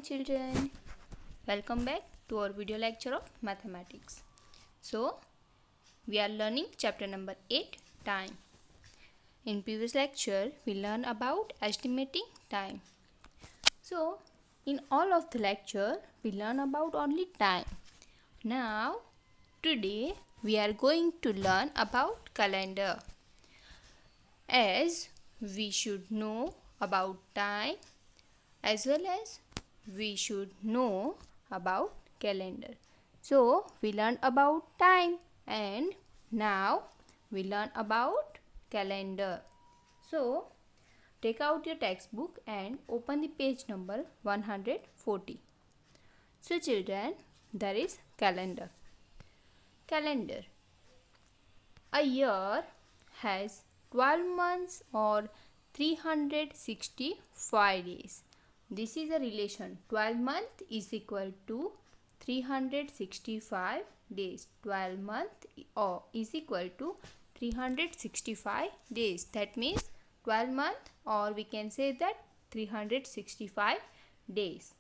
Children, welcome back to our video lecture of mathematics. So, we are learning chapter number 8, time. In previous lecture, we learned about estimating time. So, in all of the lecture, we learn about only time. Now, today we are going to learn about calendar. As we should know about time as well as we should know about calendar. So we learned about time and now we learn about calendar. So take out your textbook and open the page number 140. So children, there is calendar. Calendar. A year has 12 months or 365 days. This is a relation. 12 month is equal to 365 days. 12 month is equal to 365 days. That means 12 month, or we can say that 365 days.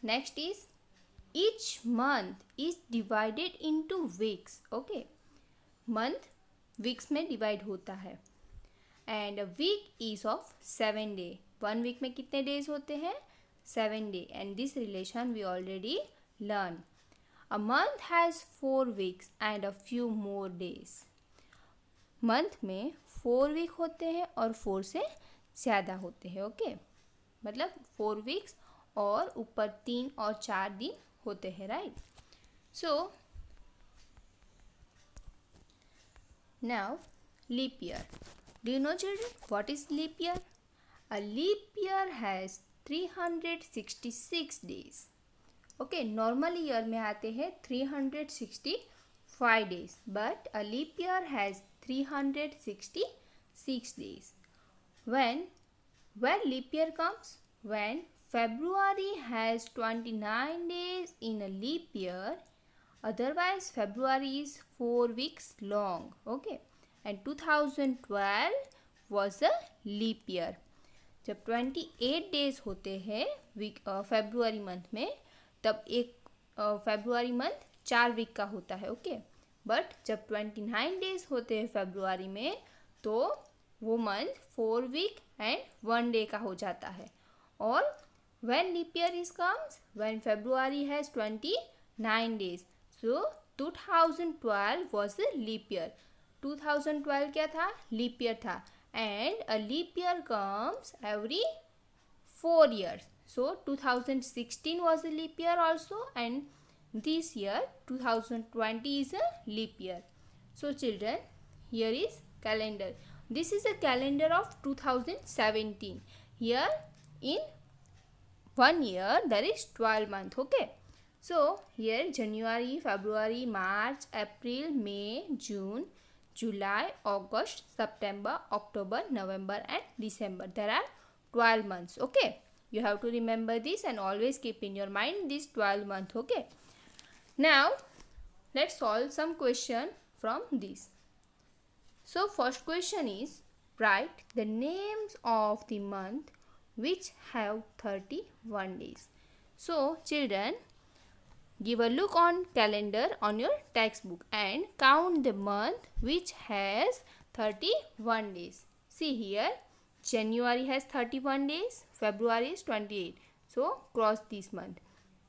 Next is each month is divided into weeks. Okay. Month weeks में divide होता है. And a week is of 7 days. 1 week में कितने days होते हैं? 7 days. And this relation we already learned. A month has 4 weeks and a few more days. Month में 4 week होते हैं और 4 से ज़्यादा होते हैं. ओके, मतलब 4 weeks और ऊपर 3 और 4 दिन होते हैं. Right. So now leap year. Do you know children what is leap year? A leap year has 366 days. Okay, normal year में आते हैं 365 days, but a leap year has 366 days. When leap year comes? When February has 29 days in a leap year. Otherwise, February is 4 weeks long. Okay. And 2012 was a leap year. जब 28 days होते हैं February month में, तब एक February month 4 week का होता है. Okay. But जब 29 days होते हैं February में, तो वो month 4 week and 1 day का हो जाता है. और when leap year is comes? When February has 29 days. So 2012 was a leap year. 2012 क्या था? Leap year था. And a leap year comes every 4 years. So 2016 was a leap year also, and this year 2020 is a leap year. So children, here is calendar. This is a calendar of 2017. Here in 1 year there is 12 months. Okay. So here January, February, March, April, May, June, July, August, September, October, November and December. There are 12 months. Okay. You have to remember this and always keep in your mind this 12 month. Okay. Now let's solve some question from this. So first question is, write the names of the month which have 31 days. So children, give a look on calendar on your textbook and count the month which has 31 days. See here, January has 31 days, February is 28. So cross this month.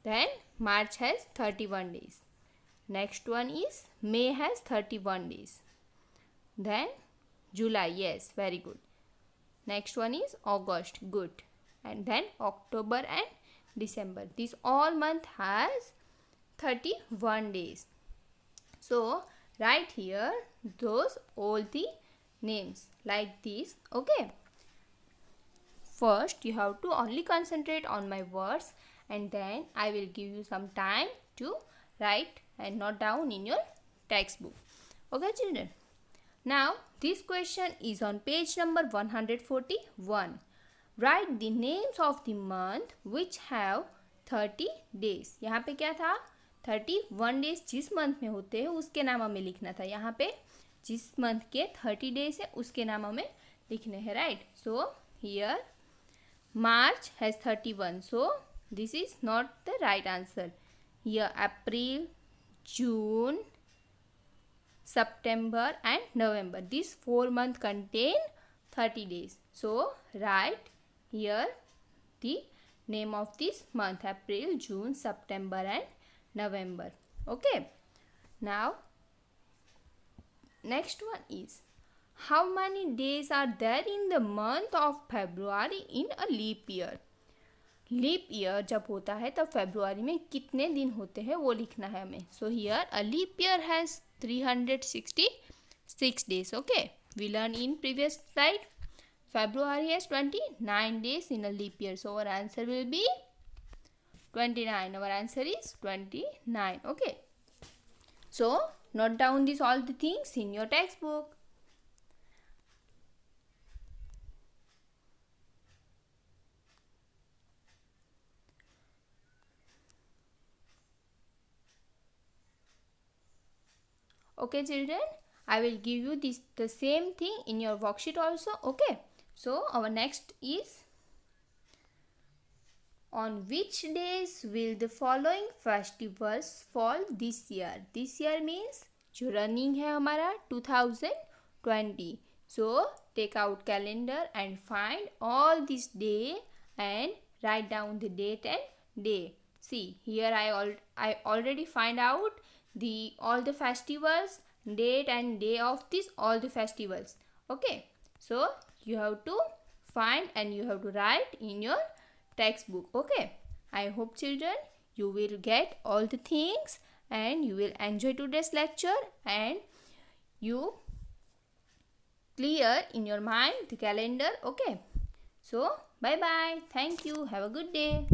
Then March has 31 days. Next one is May has 31 days. Then July, yes, very good. Next one is August, good. And then October and December. This all month has 31 days. So write here those all the names like this. Okay. First you have to only concentrate on my words, and then I will give you some time to write and note down in your textbook. Okay children. Now this question is on page number 141. Write the names of the month which have 30 days. यहाँ पे क्या था? 31 days जिस month में होते हैं उसके नाम हमें लिखना था. यहाँ पे जिस मंथ के 30 days है उसके नाम हमें लिखने हैं. Right. So here March has 31. So This is not the right answer. Here April, June, September and November. These 4 months contain 30 days. So write here the name of this month: April, June, September and November. Okay. Now next one is, how many days are there in the month of February in a leap year? Leap year जब होता है तब फरवरी में कितने दिन होते हैं वो लिखना है हमें. So here a leap year has 366 days. Okay, we learn in previous slide February has 29 days in a leap year. So our answer will be 29. Our answer is 29. Okay. So note down these all the things in your textbook. Okay children, I will give you the same thing in your worksheet also. Okay. So our next is, on which days will the following festivals fall this year? This year means जो running है हमारा 2020. So take out calendar and find all this day and write down the date and day. See here I already find out all the festivals, date and day of this all the festivals. Okay, so you have to find and you have to write in your textbook. Okay, I hope children you will get all the things and you will enjoy today's lecture and you clear in your mind the calendar. Okay, so bye bye, thank you, have a good day.